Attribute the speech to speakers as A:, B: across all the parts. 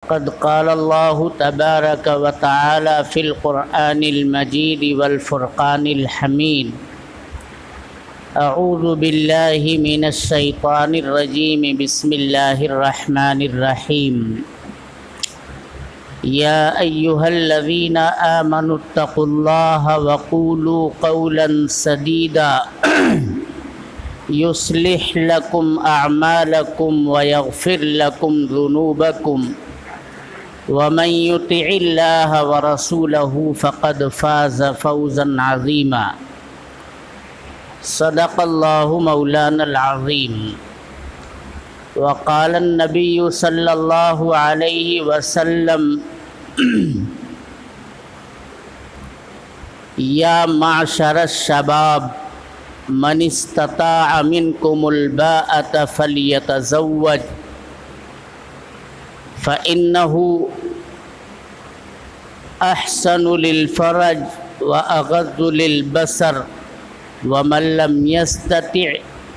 A: قد قال الله تبارك وتعالى في القرآن المجيد والفرقان الحميد أعوذ بالله من الشيطان الرجيم بسم الله الرحمن الرحيم يا أيها الذين آمنوا اتقوا الله وقولوا قولا سديدا يصلح لكم أعمالكم ويغفر لكم ذنوبكم ومن يطع الله ورسوله فقد فاز فوزا عظيما صدق الله مولانا العظيم وقال النبي صلى الله عليه وسلم يا معشر الشباب من استطاع منكم الباءة فليتزوج فإنه أحسن للفرج وأغض للبصر ومن لم يستطع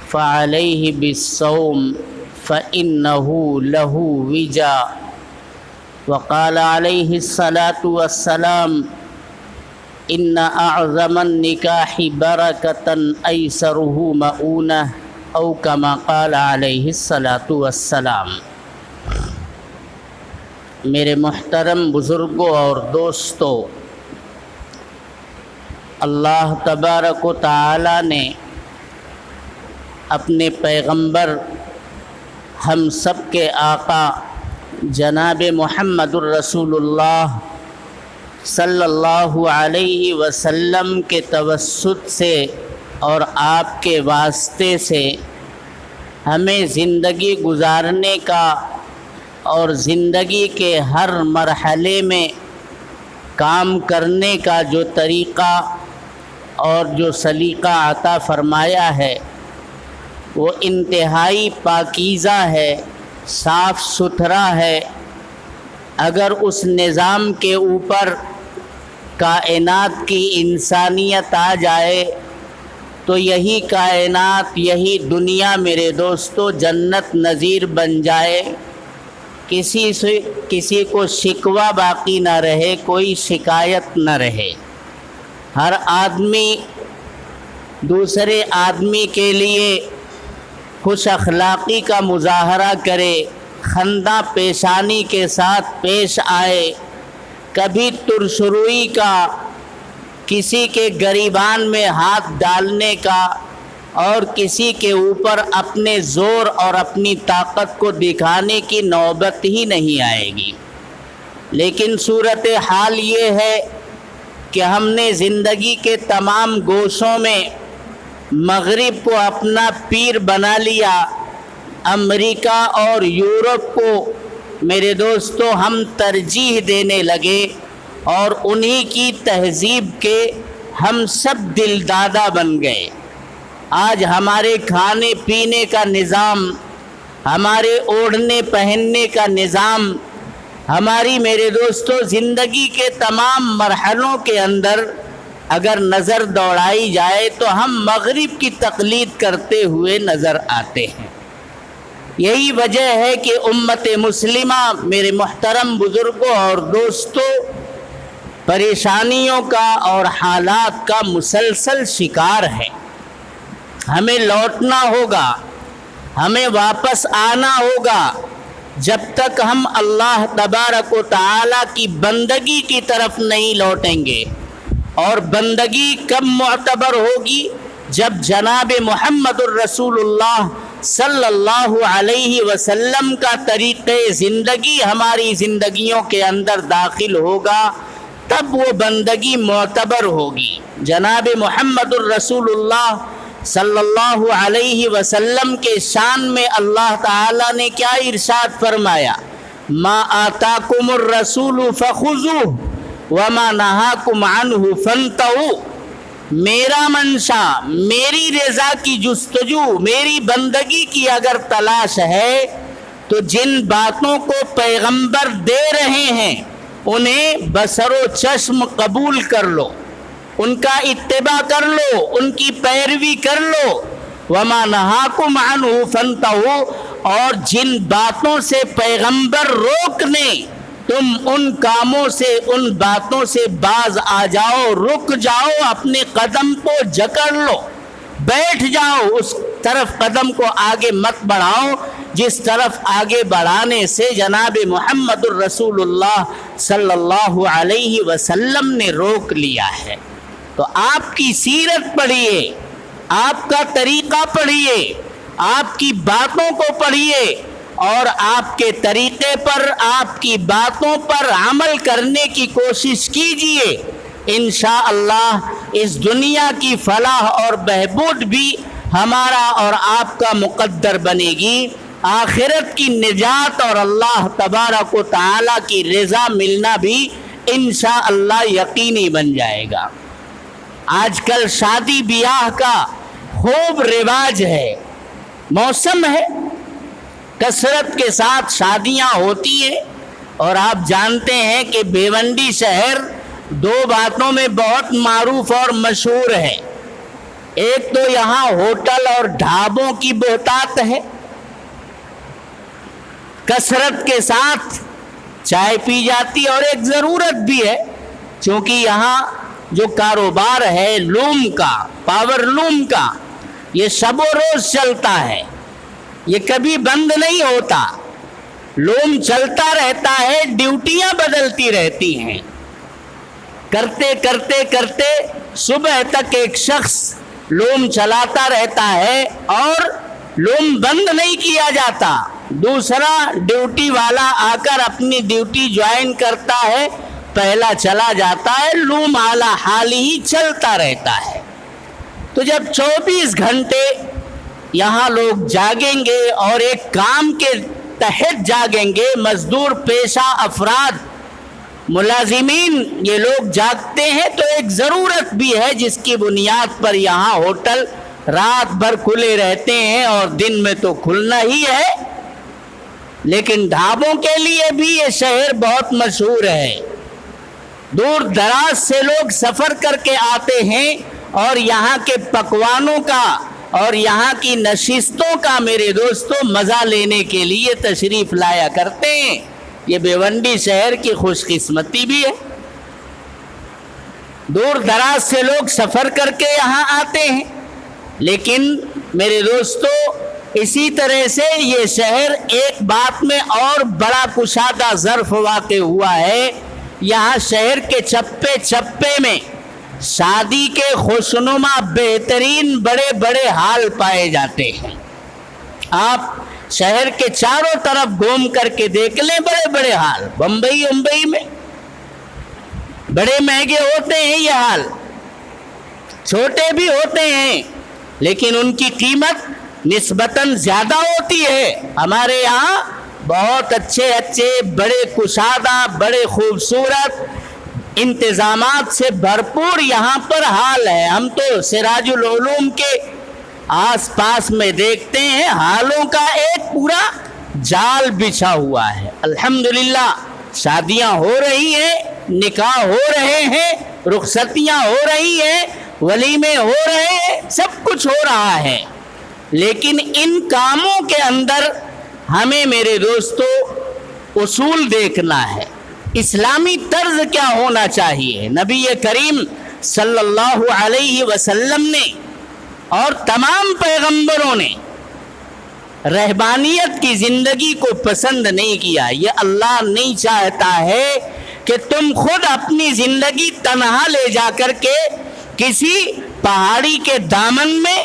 A: فعليه بالصوم فإنه له وجاء وقال عليه الصلاة والسلام إن أعظم النكاح بركة أيسره مؤونة أو كما قال عليه الصلاة والسلام۔ میرے محترم بزرگوں اور دوستو، اللہ تبارک و تعالی نے اپنے پیغمبر ہم سب کے آقا جناب محمد الرسول اللہ صلی اللہ علیہ وسلم کے توسط سے اور آپ کے واسطے سے ہمیں زندگی گزارنے کا اور زندگی کے ہر مرحلے میں کام کرنے کا جو طریقہ اور جو سلیقہ عطا فرمایا ہے وہ انتہائی پاکیزہ ہے، صاف ستھرا ہے۔ اگر اس نظام کے اوپر کائنات کی انسانیت آ جائے تو یہی کائنات، یہی دنیا میرے دوستو جنت نظیر بن جائے، کسی کو شکوہ باقی نہ رہے، کوئی شکایت نہ رہے۔ ہر آدمی دوسرے آدمی کے لیے خوش اخلاقی کا مظاہرہ کرے، خندہ پیشانی کے ساتھ پیش آئے، کبھی ترشروئی کا، کسی کے گریبان میں ہاتھ ڈالنے کا اور کسی کے اوپر اپنے زور اور اپنی طاقت کو دکھانے کی نوبت ہی نہیں آئے گی۔ لیکن صورتحال یہ ہے کہ ہم نے زندگی کے تمام گوشوں میں مغرب کو اپنا پیر بنا لیا، امریکہ اور یورپ کو میرے دوستو ہم ترجیح دینے لگے اور انہی کی تہذیب کے ہم سب دلدادہ بن گئے۔ آج ہمارے کھانے پینے کا نظام، ہمارے اوڑھنے پہننے کا نظام، ہماری میرے دوستو زندگی کے تمام مرحلوں کے اندر اگر نظر دوڑائی جائے تو ہم مغرب کی تقلید کرتے ہوئے نظر آتے ہیں۔ یہی وجہ ہے کہ امت مسلمہ میرے محترم بزرگوں اور دوستو پریشانیوں کا اور حالات کا مسلسل شکار ہے۔ ہمیں لوٹنا ہوگا، ہمیں واپس آنا ہوگا۔ جب تک ہم اللہ تبارک و تعالی کی بندگی کی طرف نہیں لوٹیں گے، اور بندگی کب معتبر ہوگی؟ جب جناب محمد الرسول اللہ صلی اللہ علیہ وسلم کا طریقِ زندگی ہماری زندگیوں کے اندر داخل ہوگا، تب وہ بندگی معتبر ہوگی۔ جناب محمد الرسول اللہ صلی اللہ علیہ وسلم کے شان میں اللہ تعالیٰ نے کیا ارشاد فرمایا؟ ما آتاکم الرسول فخذوہ وما نہاکم عنہ فانتہوا۔ میرا منشا، میری رضا کی جستجو، میری بندگی کی اگر تلاش ہے تو جن باتوں کو پیغمبر دے رہے ہیں انہیں بصر و چشم قبول کر لو، ان کا اتباع کر لو، ان کی پیروی کر لو۔ وما نہاکم عنہ فانتہوا، اور جن باتوں سے پیغمبر روکنے تم ان کاموں سے، ان باتوں سے باز آ جاؤ، رک جاؤ، اپنے قدم کو جکڑ لو، بیٹھ جاؤ، اس طرف قدم کو آگے مت بڑھاؤ جس طرف آگے بڑھانے سے جناب محمد الرسول اللہ صلی اللہ علیہ وسلم نے روک لیا ہے۔ تو آپ کی سیرت پڑھیے، آپ کا طریقہ پڑھیے، آپ کی باتوں کو پڑھیے اور آپ کے طریقے پر، آپ کی باتوں پر عمل کرنے کی کوشش کیجیے۔ انشاءاللہ اس دنیا کی فلاح اور بہبود بھی ہمارا اور آپ کا مقدر بنے گی، آخرت کی نجات اور اللہ تبارک و تعالی کی رضا ملنا بھی انشاءاللہ یقینی بن جائے گا۔ آج کل شادی بیاہ کا خوب رواج ہے، موسم ہے، کثرت کے ساتھ شادیاں ہوتی ہیں، اور آپ جانتے ہیں کہ بھیونڈی شہر دو باتوں میں بہت معروف اور مشہور ہے۔ ایک تو یہاں ہوٹل اور ڈھابوں کی بہتات ہے، کثرت کے ساتھ چائے پی جاتی، اور ایک ضرورت بھی ہے، چونکہ یہاں جو کاروبار ہے لوم کا، پاور لوم کا، یہ شب و روز چلتا ہے، یہ کبھی بند نہیں ہوتا، لوم چلتا رہتا ہے، ڈیوٹیاں بدلتی رہتی ہیں، کرتے کرتے کرتے صبح تک ایک شخص لوم چلاتا رہتا ہے اور لوم بند نہیں کیا جاتا، دوسرا ڈیوٹی والا آ کر اپنی ڈیوٹی جوائن کرتا ہے، پہلا چلا جاتا ہے، لوم اعلیٰ حال ہی چلتا رہتا ہے۔ تو جب 24 گھنٹے یہاں لوگ جاگیں گے اور ایک کام کے تحت جاگیں گے، مزدور پیشہ افراد، ملازمین یہ لوگ جاگتے ہیں، تو ایک ضرورت بھی ہے جس کی بنیاد پر یہاں ہوٹل رات بھر کھلے رہتے ہیں اور دن میں تو کھلنا ہی ہے، لیکن ڈھابوں کے لیے بھی یہ شہر بہت مشہور ہے، دور دراز سے لوگ سفر کر کے آتے ہیں اور یہاں کے پکوانوں کا اور یہاں کی نشستوں کا میرے دوستوں مزہ لینے کے لیے تشریف لایا کرتے ہیں۔ یہ بھیونڈی شہر کی خوش قسمتی بھی ہے، دور دراز سے لوگ سفر کر کے یہاں آتے ہیں، لیکن میرے دوستو اسی طرح سے یہ شہر ایک بات میں اور بڑا کشادہ ظرف واقع ہوا ہے، یہاں شہر کے چپے چپے میں شادی کے خوشنما بہترین بڑے بڑے ہال پائے جاتے ہیں۔ آپ شہر کے چاروں طرف گھوم کر کے دیکھ لیں، بڑے بڑے ہال، بمبئی میں بڑے مہنگے ہوتے ہیں یہ ہال، چھوٹے بھی ہوتے ہیں لیکن ان کی قیمت نسبتاً زیادہ ہوتی ہے۔ ہمارے یہاں بہت اچھے بڑے کشادہ، بڑے خوبصورت انتظامات سے بھرپور یہاں پر حال ہے۔ ہم تو سراج العلوم کے آس پاس میں دیکھتے ہیں حالوں کا ایک پورا جال بچھا ہوا ہے۔ الحمدللہ شادیاں ہو رہی ہیں، نکاح ہو رہے ہیں، رخصتیاں ہو رہی ہیں، ولیمے ہو رہے ہیں، سب کچھ ہو رہا ہے، لیکن ان کاموں کے اندر ہمیں میرے دوستو اصول دیکھنا ہے، اسلامی طرز کیا ہونا چاہیے۔ نبی کریم صلی اللہ علیہ وسلم نے اور تمام پیغمبروں نے رہبانیت کی زندگی کو پسند نہیں کیا۔ یہ اللہ نہیں چاہتا ہے کہ تم خود اپنی زندگی تنہا لے جا کر کے کسی پہاڑی کے دامن میں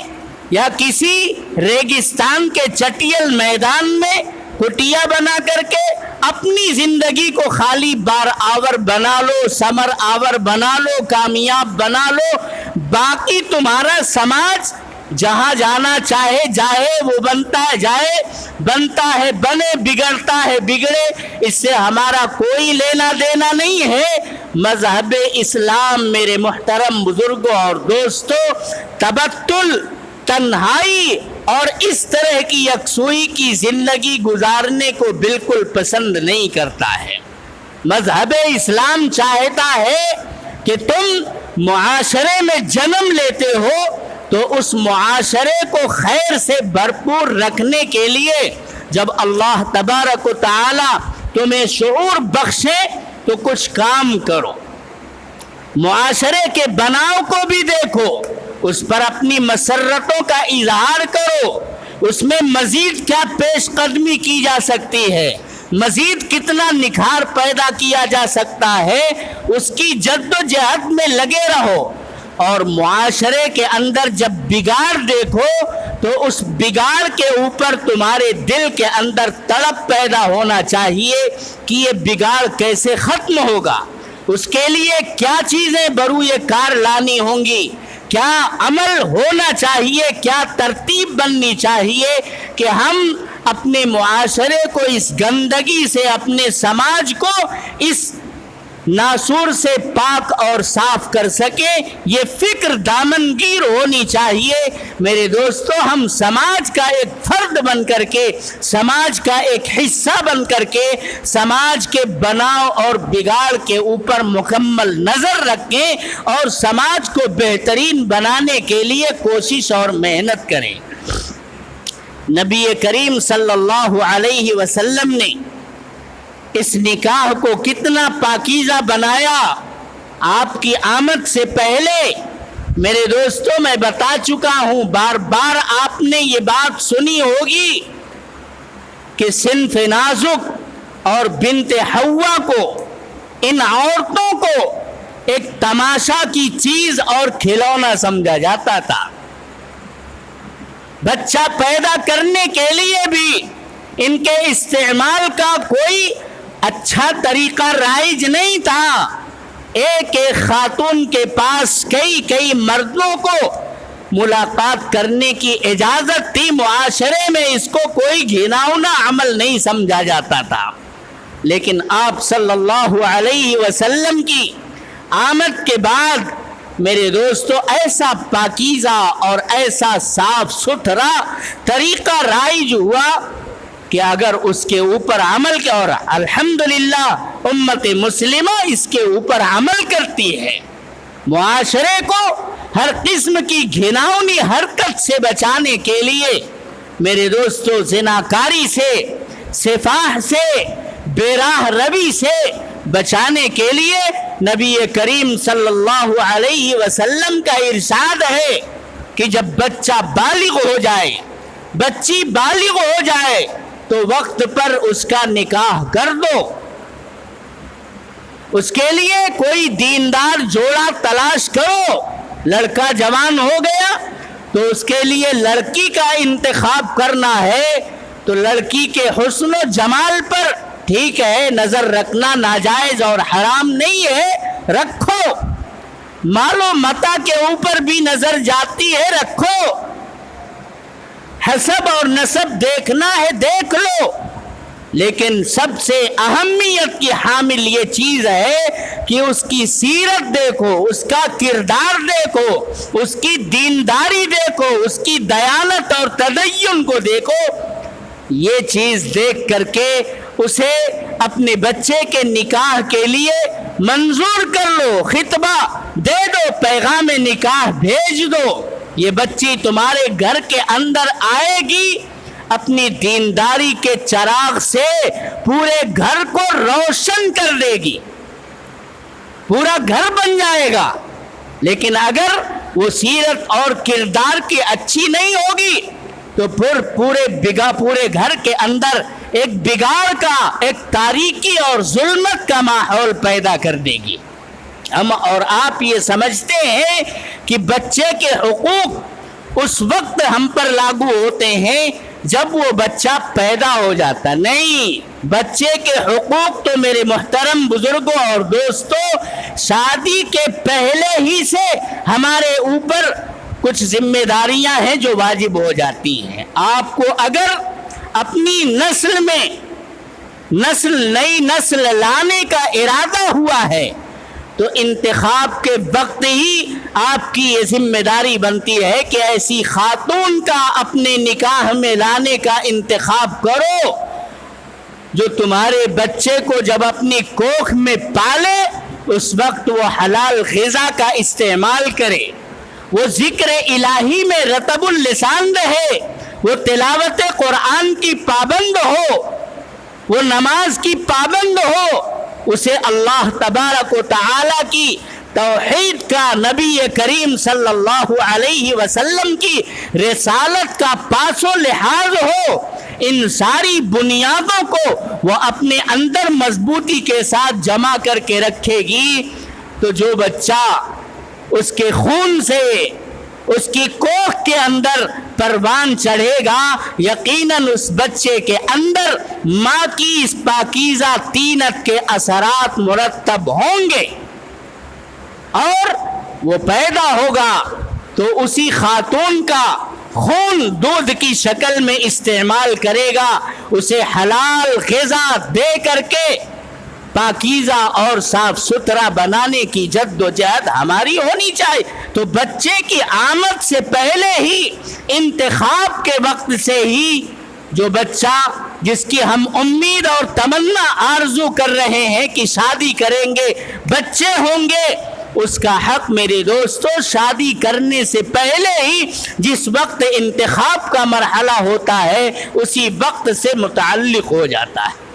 A: یا کسی ریگستان کے چٹیل میدان میں کٹیا بنا کر کے اپنی زندگی کو خالی بار آور بنا لو، ثمر آور بنا لو، کامیاب بنا لو، باقی تمہارا سماج جہاں جانا چاہے جائے، وہ بنتا ہے جائے، بنتا ہے بنے، بگڑتا ہے بگڑے، اس سے ہمارا کوئی لینا دینا نہیں ہے۔ مذہب اسلام میرے محترم بزرگوں اور دوستوں تبتل، تنہائی اور اس طرح کی یکسوئی کی زندگی گزارنے کو بالکل پسند نہیں کرتا ہے۔ مذہب اسلام چاہتا ہے کہ تم معاشرے میں جنم لیتے ہو تو اس معاشرے کو خیر سے بھرپور رکھنے کے لیے جب اللہ تبارک و تعالی تمہیں شعور بخشے تو کچھ کام کرو، معاشرے کے بناؤ کو بھی دیکھو، اس پر اپنی مسرتوں کا اظہار کرو، اس میں مزید کیا پیش قدمی کی جا سکتی ہے، مزید کتنا نکھار پیدا کیا جا سکتا ہے، اس کی جد و جہد میں لگے رہو۔ اور معاشرے کے اندر جب بگاڑ دیکھو تو اس بگاڑ کے اوپر تمہارے دل کے اندر تڑپ پیدا ہونا چاہیے کہ یہ بگاڑ کیسے ختم ہوگا، اس کے لیے کیا چیزیں بروئے کار لانی ہوں گی، کیا عمل ہونا چاہیے، کیا ترتیب بننی چاہیے کہ ہم اپنے معاشرے کو اس گندگی سے، اپنے سماج کو اس ناسور سے پاک اور صاف کر سکے۔ یہ فکر دامنگیر ہونی چاہیے۔ میرے دوستو، ہم سماج کا ایک فرد بن کر کے، سماج کا ایک حصہ بن کر کے، سماج کے بناؤ اور بگاڑ کے اوپر مکمل نظر رکھیں اور سماج کو بہترین بنانے کے لیے کوشش اور محنت کریں۔ نبی کریم صلی اللہ علیہ وسلم نے اس نکاح کو کتنا پاکیزہ بنایا۔ آپ کی آمد سے پہلے میرے دوستوں میں بتا چکا ہوں، بار بار آپ نے یہ بات سنی ہوگی کہ صنف نازک اور بنت حوا کو، ان عورتوں کو ایک تماشا کی چیز اور کھلونا سمجھا جاتا تھا۔ بچہ پیدا کرنے کے لیے بھی ان کے استعمال کا کوئی اچھا طریقہ رائج نہیں تھا۔ ایک ایک خاتون کے پاس کئی مردوں کو ملاقات کرنے کی اجازت تھی، معاشرے میں اس کو کوئی گھناؤنا عمل نہیں سمجھا جاتا تھا۔ لیکن آپ صلی اللہ علیہ وسلم کی آمد کے بعد میرے دوستو ایسا پاکیزہ اور ایسا صاف ستھرا طریقہ رائج ہوا کہ اگر اس کے اوپر عمل کیا، اور الحمدللہ امت مسلمہ اس کے اوپر عمل کرتی ہے، معاشرے کو ہر قسم کی گھناؤنی حرکت سے بچانے کے لیے، میرے دوستو زناکاری سے، سفاح سے، بے راہ روی سے بچانے کے لیے نبی کریم صلی اللہ علیہ وسلم کا ارشاد ہے کہ جب بچہ بالغ ہو جائے، بچی بالغ ہو جائے تو وقت پر اس کا نکاح کر دو۔ اس کے لیے کوئی دیندار جوڑا تلاش کرو۔ لڑکا جوان ہو گیا تو اس کے لیے لڑکی کا انتخاب کرنا ہے تو لڑکی کے حسن و جمال پر ٹھیک ہے نظر رکھنا ناجائز اور حرام نہیں ہے، رکھو۔ مال و متاع کے اوپر بھی نظر جاتی ہے، رکھو۔ حسب اور نسب دیکھنا ہے، دیکھ لو۔ لیکن سب سے اہمیت کی حامل یہ چیز ہے کہ اس کی سیرت دیکھو، اس کا کردار دیکھو، اس کی دینداری دیکھو، اس کی دیانت اور تدین کو دیکھو۔ یہ چیز دیکھ کر کے اسے اپنے بچے کے نکاح کے لیے منظور کر لو، خطبہ دے دو، پیغام نکاح بھیج دو۔ یہ بچی تمہارے گھر کے اندر آئے گی، اپنی دینداری کے چراغ سے پورے گھر کو روشن کر دے گی، پورا گھر بن جائے گا۔ لیکن اگر وہ سیرت اور کردار کی اچھی نہیں ہوگی تو پھر پورے گھر کے اندر ایک بگاڑ کا، ایک تاریکی اور ظلمت کا ماحول پیدا کر دے گی۔ ہم اور آپ یہ سمجھتے ہیں کہ بچے کے حقوق اس وقت ہم پر لاگو ہوتے ہیں جب وہ بچہ پیدا ہو جاتا، نہیں، بچے کے حقوق تو میرے محترم بزرگوں اور دوستوں شادی کے پہلے ہی سے ہمارے اوپر کچھ ذمہ داریاں ہیں جو واجب ہو جاتی ہیں۔ آپ کو اگر اپنی نسل میں نئی نسل لانے کا ارادہ ہوا ہے تو انتخاب کے وقت ہی آپ کی یہ ذمہ داری بنتی ہے کہ ایسی خاتون کا اپنے نکاح میں لانے کا انتخاب کرو جو تمہارے بچے کو جب اپنی کوکھ میں پالے اس وقت وہ حلال غذا کا استعمال کرے، وہ ذکر الہی میں رطب اللسان رہے، وہ تلاوت قرآن کی پابند ہو، وہ نماز کی پابند ہو، اسے اللہ تبارک و تعالی کی توحید کا، نبی کریم صلی اللہ علیہ وسلم کی رسالت کا پاس و لحاظ ہو، ان ساری بنیادوں کو وہ اپنے اندر مضبوطی کے ساتھ جمع کر کے رکھے گی، تو جو بچہ اس کے خون سے، اس کی کوکھ کے اندر پروان چڑھے گا، یقیناً اس بچے کے اندر ماں کی اس پاکیزہ طینت کے اثرات مرتب ہوں گے، اور وہ پیدا ہوگا تو اسی خاتون کا خون دودھ کی شکل میں استعمال کرے گا، اسے حلال غذا دے کر کے پاکیزہ اور صاف ستھرا بنانے کی جد و جہد ہماری ہونی چاہیے۔ تو بچے کی آمد سے پہلے ہی، انتخاب کے وقت سے ہی، جو بچہ جس کی ہم امید اور تمنا آرزو کر رہے ہیں کہ شادی کریں گے، بچے ہوں گے، اس کا حق میرے دوستو شادی کرنے سے پہلے ہی جس وقت انتخاب کا مرحلہ ہوتا ہے اسی وقت سے متعلق ہو جاتا ہے۔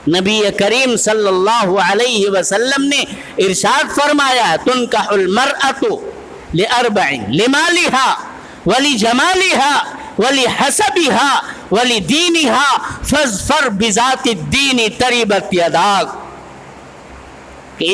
A: نبی کریم صلی اللہ علیہ وسلم نے ارشاد فرمایا، تنکح المرأۃ لأربع، لمالها ولجمالها ولحسبها ولدینها فاظفر بذات الدین تربت یداک، کہ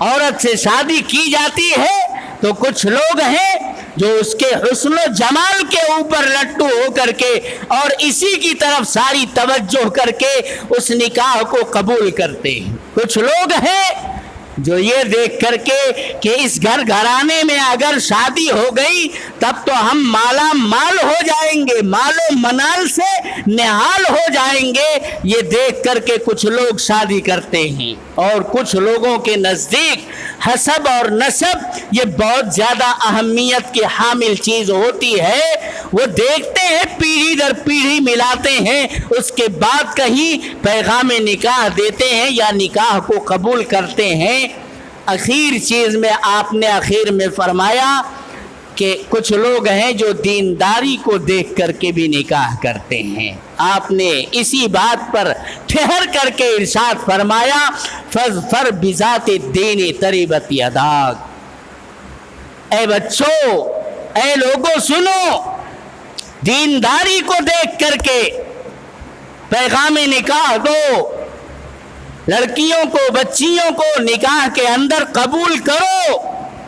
A: عورت سے شادی کی جاتی ہے تو کچھ لوگ ہیں جو اس کے حسن و جمال کے اوپر لٹو ہو کر کے اور اسی کی طرف ساری توجہ کر کے اس نکاح کو قبول کرتے ہیں، کچھ لوگ ہیں جو یہ دیکھ کر کے کہ اس گھر گھرانے میں اگر شادی ہو گئی تب تو ہم مالا مال ہو جائیں گے، مال و منال سے نہال ہو جائیں گے، یہ دیکھ کر کے کچھ لوگ شادی کرتے ہیں۔ اور کچھ لوگوں کے نزدیک حسب اور نسب یہ بہت زیادہ اہمیت کی حامل چیز ہوتی ہے، وہ دیکھتے ہیں، پیڑھی در پیڑھی ملاتے ہیں، اس کے بعد کہیں پیغام نکاح دیتے ہیں یا نکاح کو قبول کرتے ہیں۔ اخیر چیز میں آپ نے آخر میں فرمایا کہ کچھ لوگ ہیں جو دینداری کو دیکھ کر کے بھی نکاح کرتے ہیں۔ آپ نے اسی بات پر ٹھہر کر کے ارشاد فرمایا، فاظفر بذات الدین تربت یداک۔ اے بچوں، اے لوگوں سنو، دینداری کو دیکھ کر کے پیغام نکاح دو، لڑکیوں کو، بچیوں کو نکاح کے اندر قبول کرو،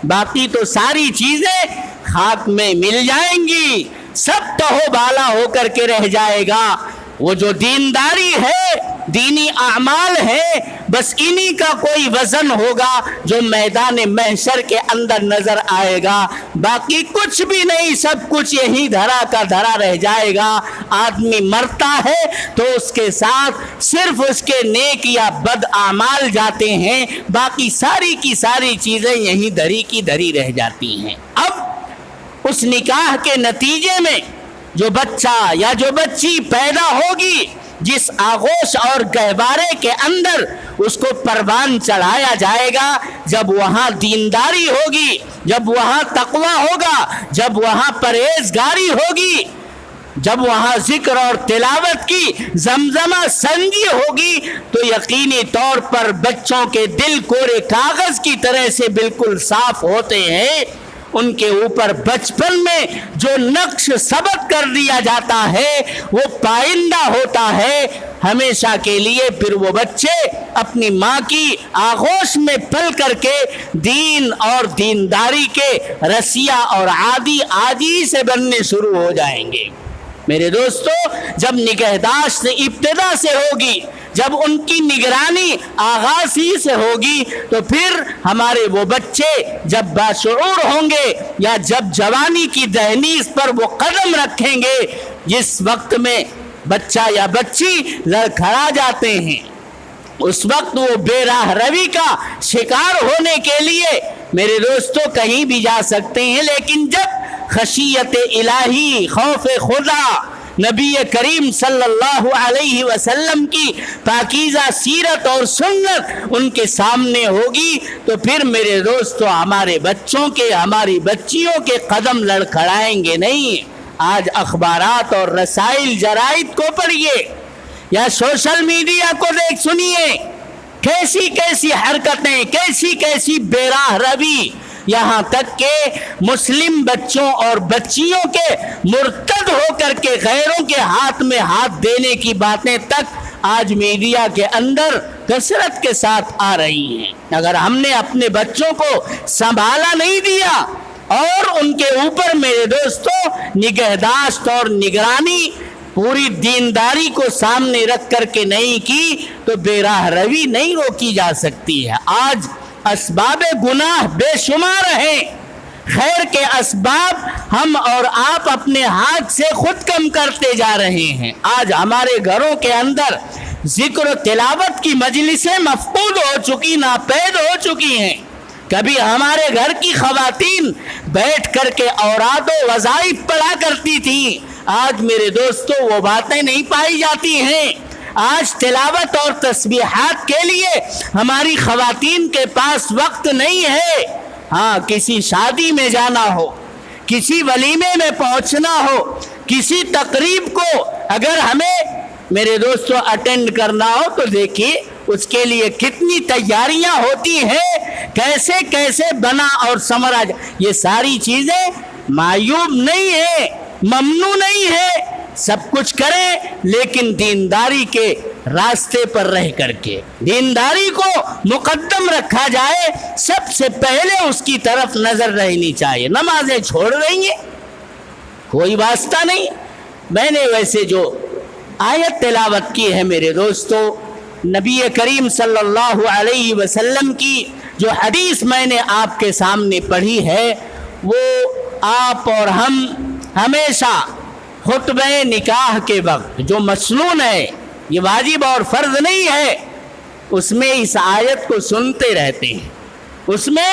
A: باقی تو ساری چیزیں خاک میں مل جائیں گی، سب تہو بالا ہو کر کے رہ جائے گا۔ وہ جو دینداری ہے، دینی اعمال ہے، بس انہی کا کوئی وزن ہوگا جو میدان محشر کے اندر نظر آئے گا، باقی کچھ بھی نہیں، سب کچھ یہی دھرا کا دھرا رہ جائے گا۔ آدمی مرتا ہے تو اس کے ساتھ صرف اس کے نیک یا بد اعمال جاتے ہیں، باقی ساری کی ساری چیزیں یہیں دھری کی دھری رہ جاتی ہیں۔ اب اس نکاح کے نتیجے میں جو بچہ یا جو بچی پیدا ہوگی، جس آغوش اور گہوارے کے اندر اس کو پروان چڑھایا جائے گا، جب وہاں دینداری ہوگی، جب وہاں تقوی ہوگا، جب وہاں پرہیزگاری ہوگی، جب وہاں ذکر اور تلاوت کی زمزمہ سنگی ہوگی، تو یقینی طور پر بچوں کے دل کورے کاغذ کی طرح سے بالکل صاف ہوتے ہیں۔ ان کے اوپر بچپن میں جو نقش ثبت کر دیا جاتا ہے وہ پائندہ ہوتا ہے ہمیشہ کے لیے۔ پھر وہ بچے اپنی ماں کی آغوش میں پل کر کے دین اور دینداری کے رسیا اور عادی سے بننے شروع ہو جائیں گے۔ میرے دوستو، جب نگہداشت ابتدا سے ہوگی، جب ان کی نگرانی آغاز ہی سے ہوگی، تو پھر ہمارے وہ بچے جب باشعور ہوں گے یا جب جوانی کی دہلیز پر وہ قدم رکھیں گے، جس وقت میں بچہ یا بچی لڑکھڑا جاتے ہیں، اس وقت وہ بے راہ روی کا شکار ہونے کے لیے میرے دوستو کہیں بھی جا سکتے ہیں، لیکن جب خشیت الہی، خوف خدا، نبی کریم صلی اللہ علیہ وسلم کی پاکیزہ سیرت اور سنت ان کے سامنے ہوگی، تو پھر میرے دوستو ہمارے بچوں کے، ہماری بچیوں کے قدم لڑکھڑائیں گے نہیں۔ آج اخبارات اور رسائل جرائد کو پڑھیے، یا سوشل میڈیا کو دیکھ سنیے، کیسی کیسی حرکتیں، کیسی کیسی بے راہ روی، یہاں تک کہ مسلم بچوں اور بچیوں کے مرتد ہو کر کے غیروں کے ہاتھ میں ہاتھ دینے کی باتیں تک آج میڈیا کے اندر کثرت کے ساتھ آ رہی ہیں۔ اگر ہم نے اپنے بچوں کو سنبھالا نہیں دیا اور ان کے اوپر میرے دوستوں نگہداشت اور نگرانی پوری دینداری کو سامنے رکھ کر کے نہیں کی تو بے راہ روی نہیں روکی جا سکتی ہے۔ آج اسباب گناہ بے شمار ہیں، خیر کے اسباب ہم اور آپ اپنے ہاتھ سے خود کم کرتے جا رہے ہیں۔ آج ہمارے گھروں کے اندر ذکر و تلاوت کی مجلسیں مفقود ہو چکی، ناپید ہو چکی ہیں۔ کبھی ہمارے گھر کی خواتین بیٹھ کر کے اوراد و وظائف پڑھا کرتی تھیں، آج میرے دوستو وہ باتیں نہیں پائی جاتی ہیں۔ آج تلاوت اور تسبیحات کے لیے ہماری خواتین کے پاس وقت نہیں ہے۔ ہاں، کسی شادی میں جانا ہو، کسی ولیمے میں پہنچنا ہو، کسی تقریب کو اگر ہمیں میرے دوستو اٹینڈ کرنا ہو تو دیکھیے اس کے لیے کتنی تیاریاں ہوتی ہیں، کیسے کیسے بنا اور سمرا یہ ساری چیزیں معیوب نہیں ہے، ممنوع نہیں ہے، سب کچھ کریں لیکن دینداری کے راستے پر رہ کر کے دینداری کو مقدم رکھا جائے، سب سے پہلے اس کی طرف نظر رہنی چاہیے۔ نمازیں چھوڑ رہی ہیں، کوئی واسطہ نہیں۔ میں نے ویسے جو آیت تلاوت کی ہے میرے دوستو، نبی کریم صلی اللہ علیہ وسلم کی جو حدیث میں نے آپ کے سامنے پڑھی ہے، وہ آپ اور ہم ہمیشہ خطبہ نکاح کے وقت جو مسنون ہے، یہ واجب اور فرض نہیں ہے، اس میں اس آیت کو سنتے رہتے ہیں۔ اس میں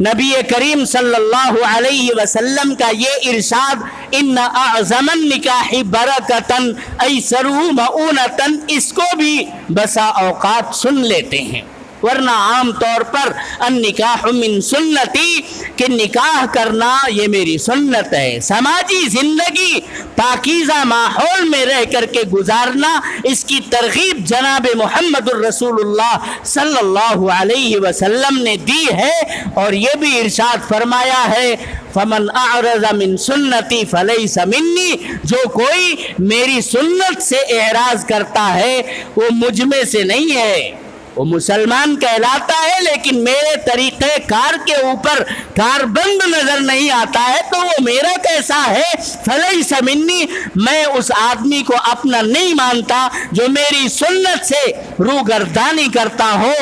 A: نبی کریم صلی اللہ علیہ وسلم کا یہ ارشاد، ان اعظم النکاح برکتن ایسرہ مؤونتن، اس کو بھی بسا اوقات سن لیتے ہیں، ورنہ عام طور پر النکاح من سنتی کہ نکاح کرنا یہ میری سنت ہے، سماجی زندگی پاکیزہ ماحول میں رہ کر کے گزارنا، اس کی ترغیب جناب محمد الرسول اللہ صلی اللہ علیہ وسلم نے دی ہے، اور یہ بھی ارشاد فرمایا ہے فمن اعرض من سنتی فلیس منی، جو کوئی میری سنت سے اعراض کرتا ہے وہ مجھ میں سے نہیں ہے، وہ مسلمان کہلاتا ہے لیکن میرے طریقہ کار کے اوپر کاربند نظر نہیں آتا ہے تو وہ میرا کیسا ہے، فلیس منی، میں اس آدمی کو اپنا نہیں مانتا جو میری سنت سے روگردانی کرتا ہو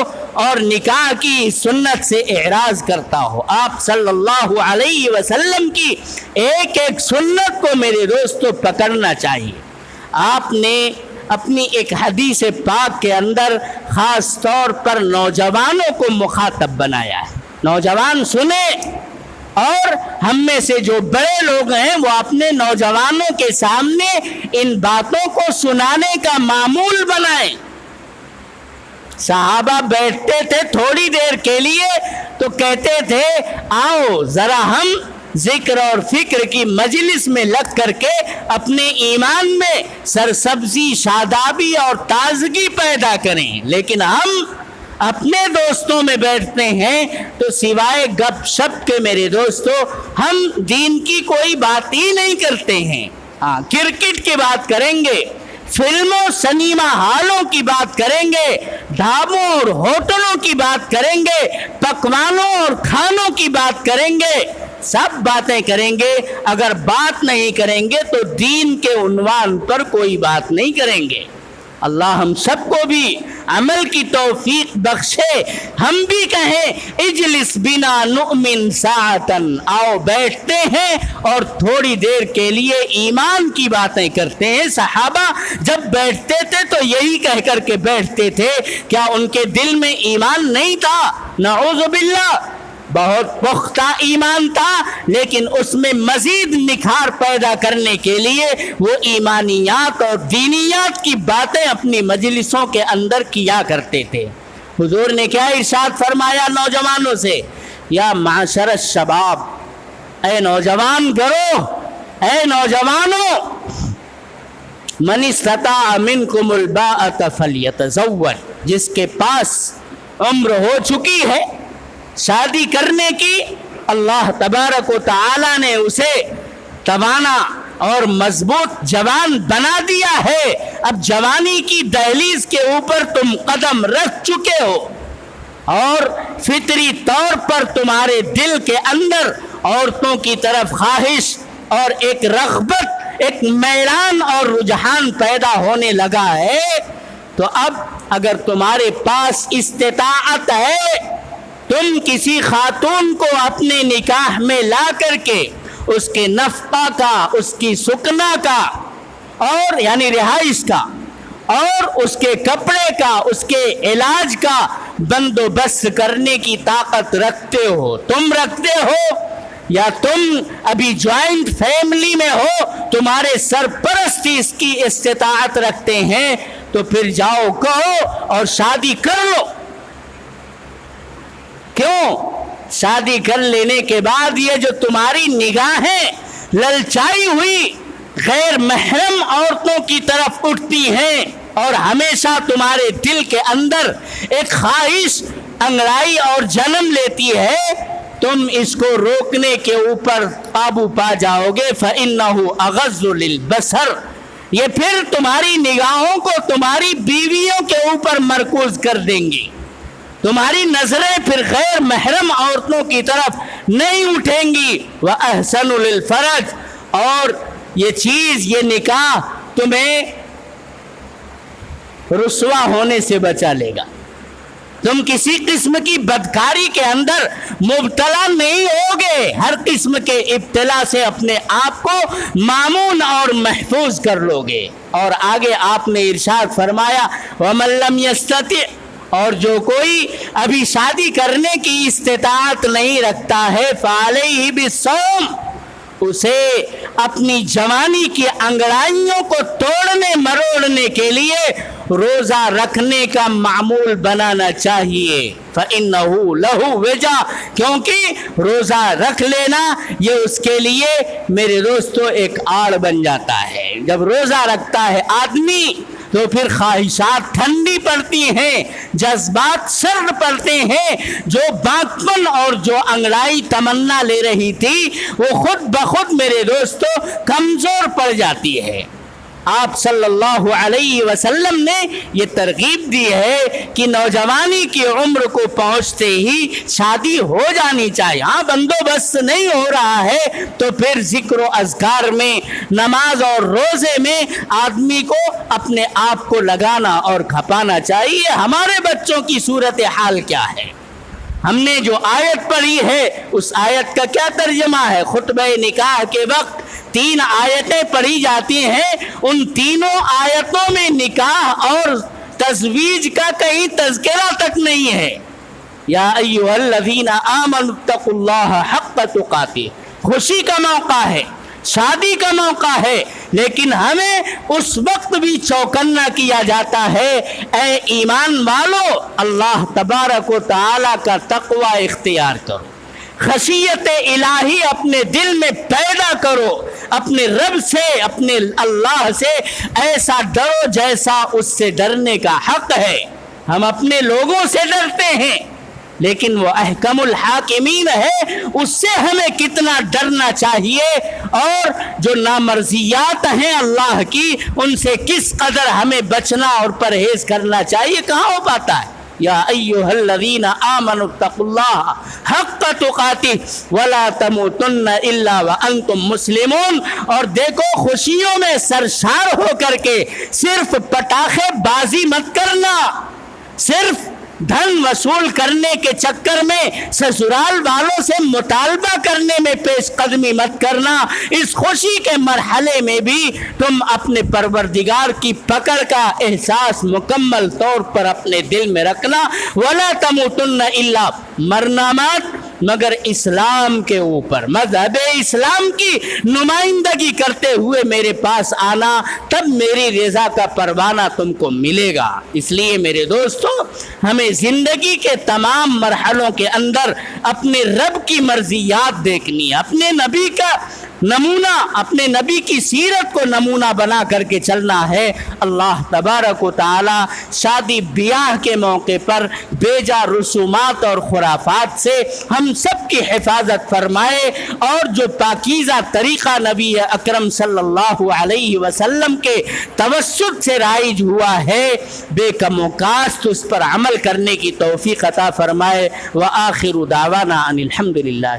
A: اور نکاح کی سنت سے اعراض کرتا ہو۔ آپ صلی اللہ علیہ وسلم کی ایک ایک سنت کو میرے دوستو پکڑنا چاہیے۔ آپ نے اپنی ایک حدیث پاک کے اندر خاص طور پر نوجوانوں کو مخاطب بنایا ہے۔ نوجوان سنیں، اور ہم میں سے جو بڑے لوگ ہیں وہ اپنے نوجوانوں کے سامنے ان باتوں کو سنانے کا معمول بنائیں۔ صحابہ بیٹھتے تھے تھوڑی دیر کے لیے تو کہتے تھے آؤ ذرا ہم ذکر اور فکر کی مجلس میں لگ کر کے اپنے ایمان میں سرسبزی، شادابی اور تازگی پیدا کریں، لیکن ہم اپنے دوستوں میں بیٹھتے ہیں تو سوائے گپ شپ کے میرے دوستو ہم دین کی کوئی بات ہی نہیں کرتے ہیں۔ ہاں، کرکٹ کی بات کریں گے، فلموں سنیما ہالوں کی بات کریں گے، ڈھابوں اور ہوٹلوں کی بات کریں گے، پکوانوں اور کھانوں کی بات کریں گے، سب باتیں کریں گے، اگر بات نہیں کریں گے تو دین کے عنوان پر کوئی بات نہیں کریں گے۔ اللہ ہم سب کو بھی عمل کی توفیق بخشے، ہم بھی کہیں اجلس بنا نؤمن ساعتن، آؤ بیٹھتے ہیں اور تھوڑی دیر کے لیے ایمان کی باتیں کرتے ہیں۔ صحابہ جب بیٹھتے تھے تو یہی کہہ کر کے بیٹھتے تھے، کیا ان کے دل میں ایمان نہیں تھا؟ نعوذ باللہ، بہت پختہ ایمان تھا، لیکن اس میں مزید نکھار پیدا کرنے کے لیے وہ ایمانیات اور دینیات کی باتیں اپنی مجلسوں کے اندر کیا کرتے تھے۔ حضور نے کیا ارشاد فرمایا نوجوانوں سے، یا معاشر الشباب، اے نوجوان گروہ، اے نوجوانوں، من استطاع منکم الباءۃ فلیتزوج، جس کے پاس عمر ہو چکی ہے شادی کرنے کی، اللہ تبارک و تعالی نے اسے توانا اور مضبوط جوان بنا دیا ہے، اب جوانی کی دہلیز کے اوپر تم قدم رکھ چکے ہو اور فطری طور پر تمہارے دل کے اندر عورتوں کی طرف خواہش اور ایک رغبت، ایک میلان اور رجحان پیدا ہونے لگا ہے، تو اب اگر تمہارے پاس استطاعت ہے، تم کسی خاتون کو اپنے نکاح میں لا کر کے اس کے نفقہ کا، اس کی سکنا کا اور یعنی رہائش کا اور اس کے کپڑے کا، اس کے علاج کا بندوبست کرنے کی طاقت رکھتے ہو، تم رکھتے ہو، یا تم ابھی جوائنٹ فیملی میں ہو، تمہارے سرپرست اس کی استطاعت رکھتے ہیں، تو پھر جاؤ کہو اور شادی کر لو۔ کیوں؟ شادی کر لینے کے بعد یہ جو تمہاری نگاہیں للچائی ہوئی غیر محرم عورتوں کی طرف اٹھتی ہیں اور ہمیشہ تمہارے دل کے اندر ایک خواہش انگڑائی اور جنم لیتی ہے، تم اس کو روکنے کے اوپر قابو پا جاؤ گے۔ فَإِنَّهُ أَغَضُّ لِلْبَصَرِ، یہ پھر تمہاری نگاہوں کو تمہاری بیویوں کے اوپر مرکوز کر دیں گی، تمہاری نظریں پھر غیر محرم عورتوں کی طرف نہیں اٹھیں گی۔ وَأَحْسَنُ لِلْفَرَجِ، اور یہ چیز، یہ نکاح تمہیں رسوا ہونے سے بچا لے گا، تم کسی قسم کی بدکاری کے اندر مبتلا نہیں ہوگے، ہر قسم کے ابتلا سے اپنے آپ کو مامون اور محفوظ کر لو گے۔ اور آگے آپ نے ارشاد فرمایا وَمَن لَّمْ يَسْتَطِعْ، اور جو کوئی ابھی شادی کرنے کی استطاعت نہیں رکھتا ہے فَعَلَيْهِ بِالصَّوْمِ، اسے اپنی جوانی کی انگڑائیوں کو توڑنے مروڑنے کے لیے روزہ رکھنے کا معمول بنانا چاہیے۔ فَإِنَّهُ لَهُ وِجَا، کیونکہ روزہ رکھ لینا یہ اس کے لیے میرے دوستو ایک آڑ بن جاتا ہے۔ جب روزہ رکھتا ہے آدمی تو پھر خواہشات ٹھنڈی پڑتی ہیں، جذبات سرد پڑتے ہیں، جو باکپن اور جو انگڑائی تمنا لے رہی تھی وہ خود بخود میرے دوستو کمزور پڑ جاتی ہے۔ آپ صلی اللہ علیہ وسلم نے یہ ترغیب دی ہے کہ نوجوانی کی عمر کو پہنچتے ہی شادی ہو جانی چاہیے۔ ہاں بندوبست نہیں ہو رہا ہے تو پھر ذکر و اذکار میں، نماز اور روزے میں آدمی کو اپنے آپ کو لگانا اور کھپانا چاہیے۔ ہمارے بچوں کی صورتحال کیا ہے؟ ہم نے جو آیت پڑھی ہے اس آیت کا کیا ترجمہ ہے؟ خطبہ نکاح کے وقت 3 آیتیں پڑھی جاتی ہیں، ان تینوں آیتوں میں نکاح اور تزویج کا کہیں تذکرہ تک نہیں ہے۔ یا ایھا الذین آمنوا اتقوا اللہ حق تقاتہ، خوشی کا موقع ہے، شادی کا موقع ہے، لیکن ہمیں اس وقت بھی چوکنا کیا جاتا ہے اے ایمان والو، اللہ تبارک و تعالی کا تقوی اختیار کرو، خشیت الہی اپنے دل میں پیدا کرو، اپنے رب سے، اپنے اللہ سے ایسا ڈرو جیسا اس سے ڈرنے کا حق ہے۔ ہم اپنے لوگوں سے ڈرتے ہیں لیکن وہ احکم الحاکمین ہے، اس سے ہمیں کتنا ڈرنا چاہیے، اور جو نامرضیات ہیں اللہ کی ان سے کس قدر ہمیں بچنا اور پرہیز کرنا چاہیے، کہاں ہو پاتا ہے؟ یا ایھا الذین آمنوا اتقوا اللہ حق تقاتہ ولا تموتن الا وانتم مسلمون۔ اور دیکھو خوشیوں میں سرشار ہو کر کے صرف پٹاخے بازی مت کرنا، صرف دھن وصول کرنے کے چکر میں سسرال والوں سے مطالبہ کرنے میں پیش قدمی مت کرنا، اس خوشی کے مرحلے میں بھی تم اپنے پروردگار کی پکڑ کا احساس مکمل طور پر اپنے دل میں رکھنا۔ وَلَا تَمُوتُنَّ إِلَّا، مرنا مت مگر اسلام کے اوپر، مذہب اسلام کی نمائندگی کرتے ہوئے میرے پاس آنا، تب میری رضا کا پروانہ تم کو ملے گا۔ اس لیے میرے دوستو ہمیں زندگی کے تمام مرحلوں کے اندر اپنے رب کی مرضیات دیکھنی ہے، اپنے نبی کا نمونہ اپنے نبی کی سیرت کو نمونہ بنا کر کے چلنا ہے۔ اللہ تبارک و تعالی شادی بیاہ کے موقع پر بیجا رسومات اور خرافات سے ہم سب کی حفاظت فرمائے، اور جو پاکیزہ طریقہ نبی اکرم صلی اللہ علیہ وسلم کے توسط سے رائج ہوا ہے، بے کم و کاست اس پر عمل کرنے کی توفیق عطا فرمائے۔ وآخر دعوانا ان الحمد للہ۔